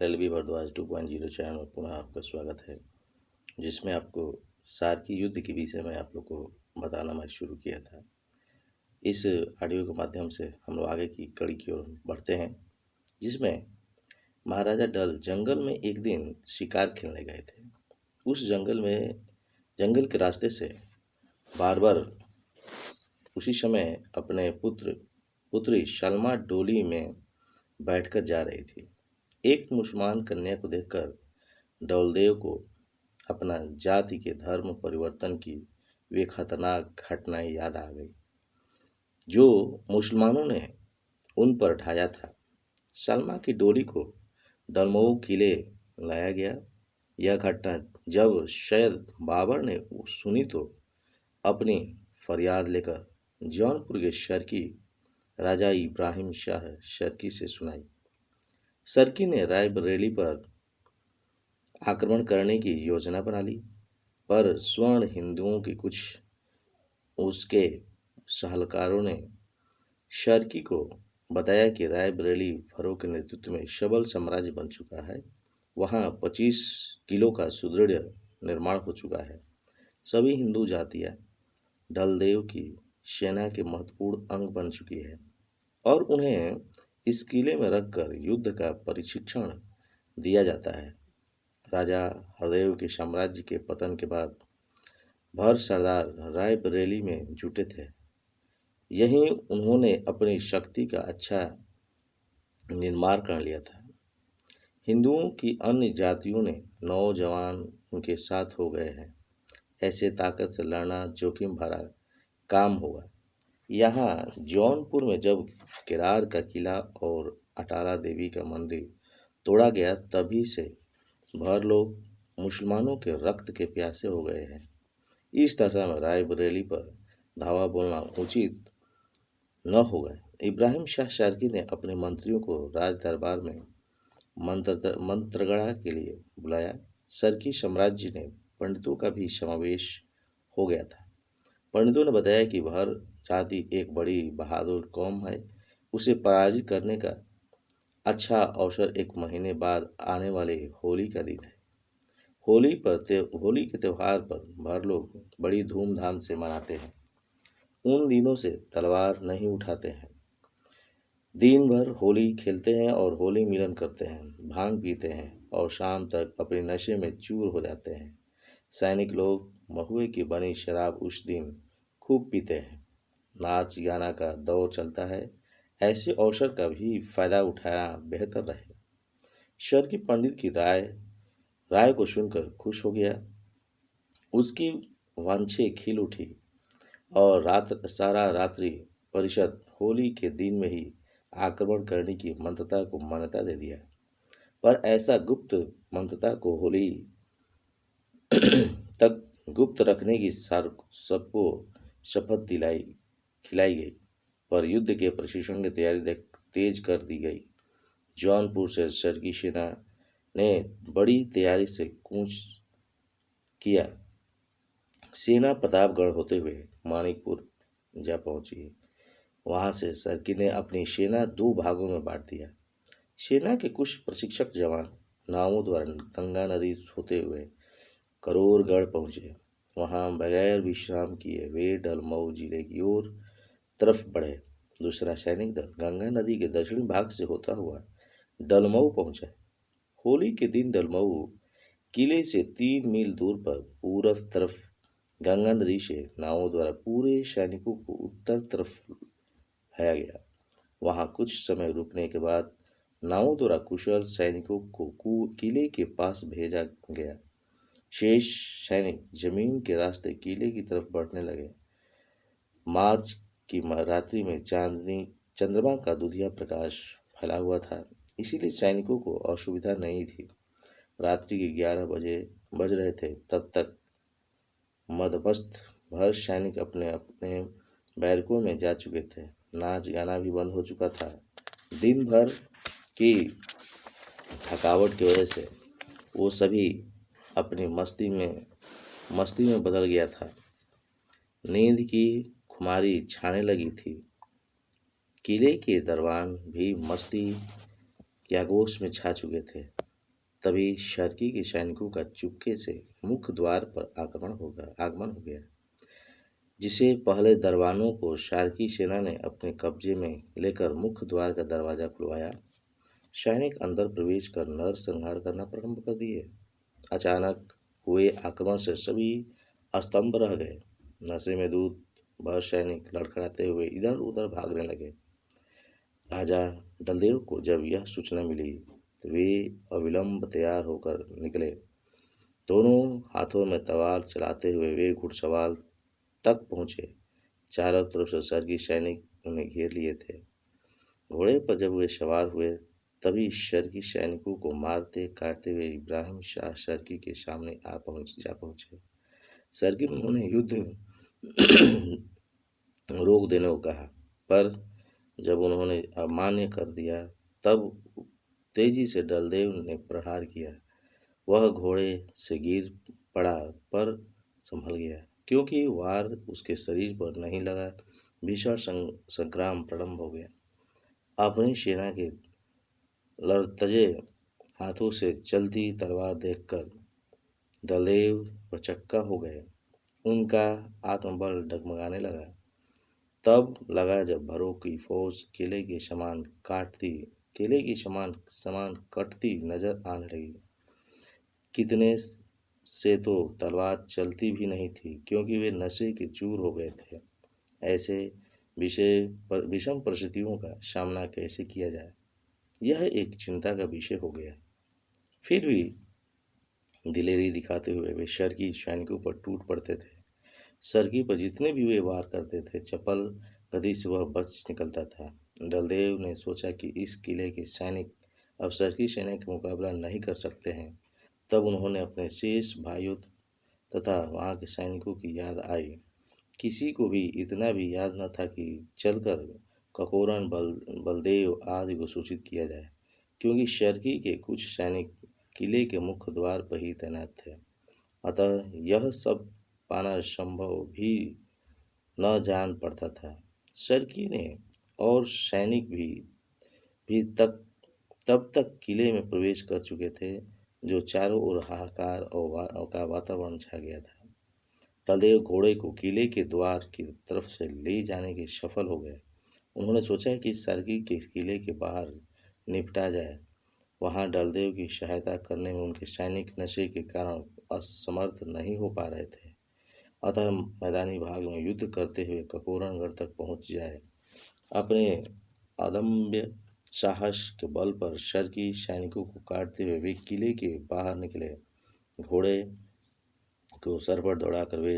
LB Bhardwaj 2.0 channel में पुनः आपका स्वागत है, जिसमें आपको सार्की युद्ध के विषय में आप लोग को बताना मैं शुरू किया था। इस ऑडियो के माध्यम से हम लोग आगे की कड़ी की ओर बढ़ते हैं, जिसमें महाराजा डल जंगल में एक दिन शिकार खेलने गए थे। उस जंगल के रास्ते से बार बार उसी समय अपने पुत्री शल्मा डोली में बैठकर जा रही थी। एक मुसलमान कन्या को देखकर डौलदेव को अपना जाति के धर्म परिवर्तन की वे खतरनाक घटनाएं याद आ गई जो मुसलमानों ने उन पर ढाया था। सलमा की डोली को डलमऊ किले लाया गया। यह घटना जब सैयद बाबर ने सुनी तो अपनी फरियाद लेकर जौनपुर के शर्की राजा इब्राहिम शाह शर्की से सुनाई। शर्की ने रायबरेली पर आक्रमण करने की योजना बना ली, पर स्वर्ण हिंदुओं के कुछ उसके सलाहकारों ने शर्की को बताया कि रायबरेली फरों के नेतृत्व में सबल साम्राज्य बन चुका है। वहाँ 25 किलो का सुदृढ़ निर्माण हो चुका है। सभी हिंदू जातियाँ डलदेव की सेना के महत्वपूर्ण अंग बन चुकी है और उन्हें इस किले में रखकर युद्ध का प्रशिक्षण दिया जाता है। राजा हरदेव के साम्राज्य के पतन के बाद भर सरदार रायबरेली में जुटे थे। यहीं उन्होंने अपनी शक्ति का अच्छा निर्माण कर लिया था। हिंदुओं की अन्य जातियों ने नौजवान उनके साथ हो गए हैं। ऐसे ताकत से लड़ना जोखिम भरा काम होगा। यहाँ जौनपुर में जब केरार का किला और अटाला देवी का मंदिर तोड़ा गया, तभी से भर लोग मुसलमानों के रक्त के प्यासे हो गए हैं। इस दशा में रायबरेली पर धावा बोलना उचित न होगा। इब्राहिम शाह शर्की ने अपने मंत्रियों को राज दरबार में मंत्रगणा के लिए बुलाया। शर्की साम्राज्य ने पंडितों का भी समावेश हो गया था। पंडितों ने बताया कि भर जाति एक बड़ी बहादुर कौम है। उसे पराजित करने का अच्छा अवसर एक महीने बाद आने वाले होली का दिन है। होली के त्यौहार पर भर लोग बड़ी धूमधाम से मनाते हैं। उन दिनों से तलवार नहीं उठाते हैं। दिन भर होली खेलते हैं और होली मिलन करते हैं, भांग पीते हैं और शाम तक अपने नशे में चूर हो जाते हैं। सैनिक लोग महुए की बनी शराब उस दिन खूब पीते हैं। नाच गाना का दौर चलता है। ऐसे अवसर का भी फायदा उठाना बेहतर रहे। शर्की पंडित की राय को सुनकर खुश हो गया। उसकी वांछें खिल उठी और सारा रात्रि परिषद होली के दिन में ही आक्रमण करने की मंत्रता को मान्यता दे दिया। पर ऐसा गुप्त मंत्रता को होली तक गुप्त रखने की सबको शपथ खिलाई गई, पर युद्ध के प्रशिक्षण की तैयारी तेज कर दी गई। जौनपुर से शर्की सेना ने बड़ी तैयारी से कूच किया। सेना प्रतापगढ़ होते हुए मानिकपुर जा पहुंची। वहां से शर्की ने अपनी सेना 2 भागों में बांट दिया। सेना के कुछ प्रशिक्षक जवान नावों द्वारा गंगा नदी होते हुए करोरगढ़ पहुंचे। वहां बगैर विश्राम किए वे डलमऊ जिले की ओर तरफ बढ़े। दूसरा सैनिक दल गंगा नदी के दक्षिणी भाग से होता हुआ डलमऊ पहुंचा। होली के दिन डलमऊ किले से 3 मील दूर पर पूर्व तरफ गंगा नदी से नावों द्वारा पूरे सैनिकों को उत्तर तरफ लाया गया। वहां कुछ समय रुकने के बाद नावों द्वारा कुशल सैनिकों को किले के पास भेजा गया। शेष सैनिक जमीन के रास्ते किले की तरफ बढ़ने लगे। मार्च की रात्रि में चंद्रमा का दुधिया प्रकाश फैला हुआ था, इसीलिए सैनिकों को असुविधा नहीं थी। रात्रि के 11 बज रहे थे। तब तक मदमस्त भर सैनिक अपने अपने बैरकों में जा चुके थे। नाच गाना भी बंद हो चुका था। दिन भर की थकावट की वजह से वो सभी अपनी मस्ती में बदल गया था। नींद की खुमारी छाने लगी थी। किले के दरबान भी मस्ती के आगोश में छा चुके थे। तभी शर्की के सैनिकों का चुपके से मुख्य द्वार पर आगमन हो गया, जिसे पहले दरबानों को शार्की सेना ने अपने कब्जे में लेकर मुख्य द्वार का दरवाजा खुलवाया। सैनिक अंदर प्रवेश कर नरसंहार करना प्रारंभ कर दिए। अचानक हुए आक्रमण से सभी स्तंभ रह गए। नशे में धुत वह सैनिक लड़खड़ाते हुए इधर उधर भागने लगे। राजा डलदेव को जब यह सूचना मिली तो वे अविलंब तैयार होकर निकले। दोनों हाथों में तलवार चलाते हुए वे घुड़सवार तक पहुँचे। चारों तरफ से शर्की सैनिक उन्हें घेर लिए थे। घोड़े पर जब वे सवार हुए तभी शर्की सैनिकों को मारते काटते हुए इब्राहिम शाह शर्की के सामने जा पहुँचे। शर्की ने उन्हें युद्ध रोक देने को कहा, पर जब उन्होंने अमान्य कर दिया तब तेजी से डलदेव ने प्रहार किया। वह घोड़े से गिर पड़ा पर संभल गया, क्योंकि वार उसके शरीर पर नहीं लगा। भीषण संग्राम प्रारंभ हो गया। अपनी सेना के लड़तजे हाथों से चलती तलवार देखकर डलदेव भौचक्का हो गए। उनका आत्मबल डगमगाने लगा। तब लगा जब भरों की फौज केले की समान कटती नजर आने लगी। कितने से तो तलवार चलती भी नहीं थी, क्योंकि वे नशे के चूर हो गए थे। ऐसे विषम परिस्थितियों का सामना कैसे किया जाए, यह एक चिंता का विषय हो गया। फिर भी दिलेरी दिखाते हुए वे शर्की सैनिकों पर टूट पड़ते थे। शर्की पर जितने भी वे वार करते थे, चपल गति से वह बच निकलता था। डलदेव ने सोचा कि इस किले के सैनिक अब शर्की सेना का मुकाबला नहीं कर सकते हैं। तब उन्होंने अपने शेष भाइयों तथा वहाँ के सैनिकों की याद आई। किसी को भी इतना भी याद न था कि चलकर ककोरन बलदेव आदि को सूचित किया जाए, क्योंकि शर्की के कुछ सैनिक किले के मुख्य द्वार पर ही तैनात थे। अतः यह सब पाना संभव भी न जान पड़ता था। शर्की ने और सैनिक भी तब तक किले में प्रवेश कर चुके थे, जो चारों ओर हाहाकार का वातावरण छा गया था। डलदेव घोड़े को किले के द्वार की तरफ से ले जाने के सफल हो गए। उन्होंने सोचा कि शर्की के किले के बाहर निपटा जाए। वहां डलदेव की सहायता करने में उनके सैनिक नशे के कारण असमर्थ नहीं हो पा रहे थे। अतः मैदानी भाग में युद्ध करते हुए ककोरनगढ़ तक पहुंच जाए। अपने अदम्य साहस के बल पर शर्की सैनिकों को काटते हुए वे किले के बाहर निकले। घोड़े को सर पर दौड़ाकर वे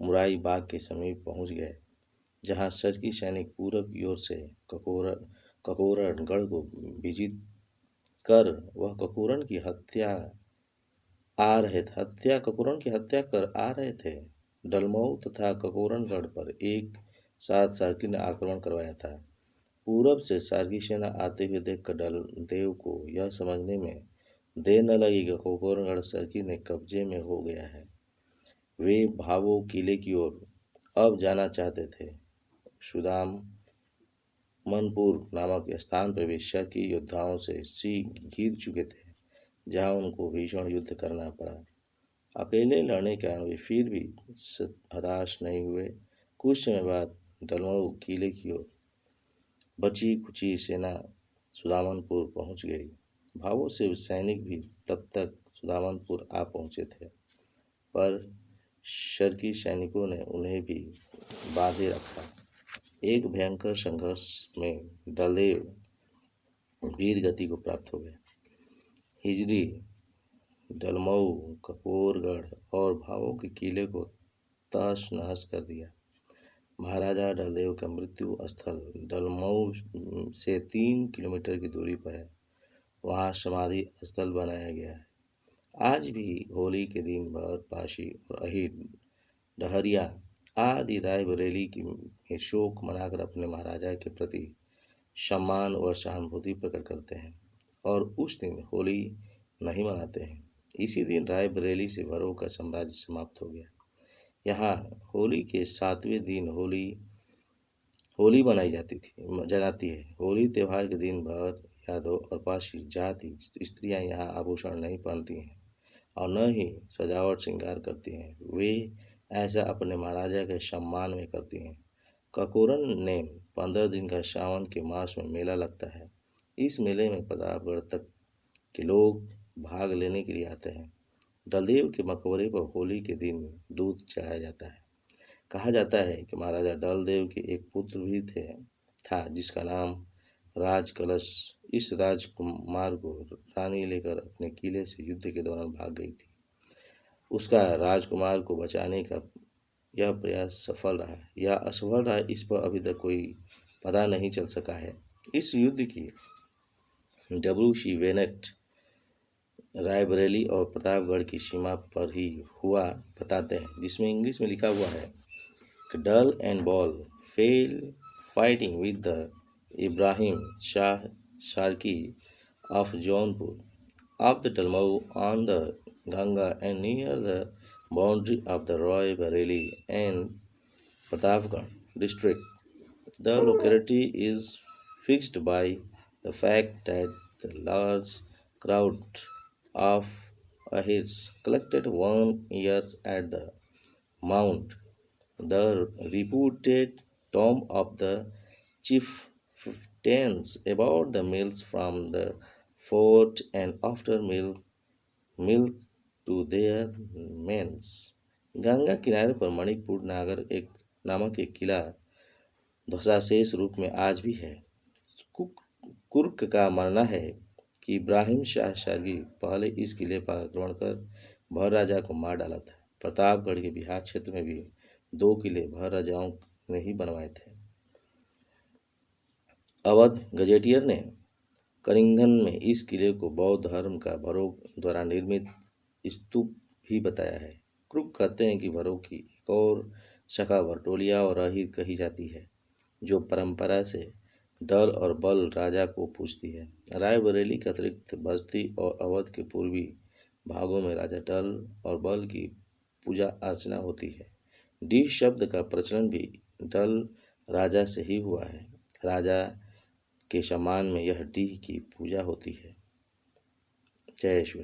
मुराई बाग के समीप पहुंच गए, जहां शर्की सैनिक पूरब की ओर से ककोरनगढ़ को विजित कर वह ककोरन की हत्या कर आ रहे थे। डलमऊ तथा ककोरनगढ़ पर एक साथ शर्की ने आक्रमण करवाया था। पूरब से शर्की सेना आते हुए देखकर डलदेव को यह समझने में देर न लगी कि ककोरनगढ़ शर्की ने कब्जे में हो गया है। वे भावो किले की ओर अब जाना चाहते थे। सुदामनपुर नामक स्थान पर वे शर्की योद्धाओं से घिर चुके थे, जहां उनको भीषण युद्ध करना पड़ा। अकेले लड़ने के कारण वे फिर भी हताश नहीं हुए। कुछ समय बाद डलमऊ किले की ओर बची खुची सेना सुदामनपुर पहुंच गई। भावों से सैनिक भी तब तक सुदामनपुर आ पहुंचे थे, पर शर्की सैनिकों ने उन्हें भी बांधे रखा। एक भयंकर संघर्ष में डलदेव वीर गति को प्राप्त हो गए। हिजरी, डलमऊ, ककोरगढ़ और भावों के किले को तहस नहस कर दिया। महाराजा डलदेव का मृत्यु स्थल डलमऊ से 3 किलोमीटर की दूरी पर है। वहाँ समाधि स्थल बनाया गया है। आज भी होली के दिन पाशी और अहिर, डहरिया आदि रायबरेली के शोक मनाकर अपने महाराजा के प्रति सम्मान और सहानुभूति प्रकट करते हैं और उस दिन होली नहीं मनाते हैं। इसी दिन रायबरेली से भरों का साम्राज्य समाप्त हो गया। यहाँ होली के 7वें दिन होली मनाई जाती है। होली त्यौहार के दिन भर यादव और पासी जाति स्त्रियां यहाँ आभूषण नहीं पहनती हैं और न ही सजावट श्रृंगार करती हैं। वे ऐसा अपने महाराजा के सम्मान में करती हैं। ककोरन ने 15 दिन का सावन के मास में मेला लगता है। इस मेले में प्रतापगढ़ तक के लोग भाग लेने के लिए आते हैं। डलदेव के मकबरे पर होली के दिन दूध चढ़ाया जाता है। कहा जाता है कि महाराजा डलदेव के एक पुत्र भी था जिसका नाम राज कलश। इस राजकुमार को रानी लेकर अपने किले से युद्ध के दौरान भाग गई थी। उसका राजकुमार को बचाने का यह प्रयास सफल रहा या असफल रहा, इस पर अभी तक कोई पता नहीं चल सका है। इस युद्ध की W.C. वेनेट रायबरेली और प्रतापगढ़ की सीमा पर ही हुआ बताते हैं, जिसमें इंग्लिश में लिखा हुआ है कि Dal and Bal fell fighting with the Ibrahim Shah Sharqi of Jaunpur of the Dalmau on the Ganga and near the boundary of the Roy Bareilly and Pratapgarh district. The locality is fixed by the fact that the large crowd of Ahirs collected 1 year at the mount. The reputed tomb of the chieftains about the mills from the fort and after milk to their men's. Ganga किनारे पर मणिकपुर नामक एक किला ध्वंसाशेष रूप में आज भी है। कुर्क का मानना है कि इब्राहिम शाह शार्की पहले इस किले पर आक्रमण कर भर राजा को मार डाला था। प्रतापगढ़ के बिहार क्षेत्र में भी 2 किले भर राजाओं ने ही बनवाए थे। अवध गजेटियर ने करिंगन में इस किले को बौद्ध धर्म का भरोक द्वारा निर्मित स्तूप भी बताया है। क्रुक कहते हैं कि भरोक की एक और शाखा भरटोलिया और अहिर कही जाती है, जो परंपरा से डल और बल राजा को पूजती है। रायबरेली के अतिरिक्त बस्ती और अवध के पूर्वी भागों में राजा डल और बल की पूजा अर्चना होती है। डी शब्द का प्रचलन भी डल राजा से ही हुआ है। राजा के सम्मान में यह डी की पूजा होती है। जय श्री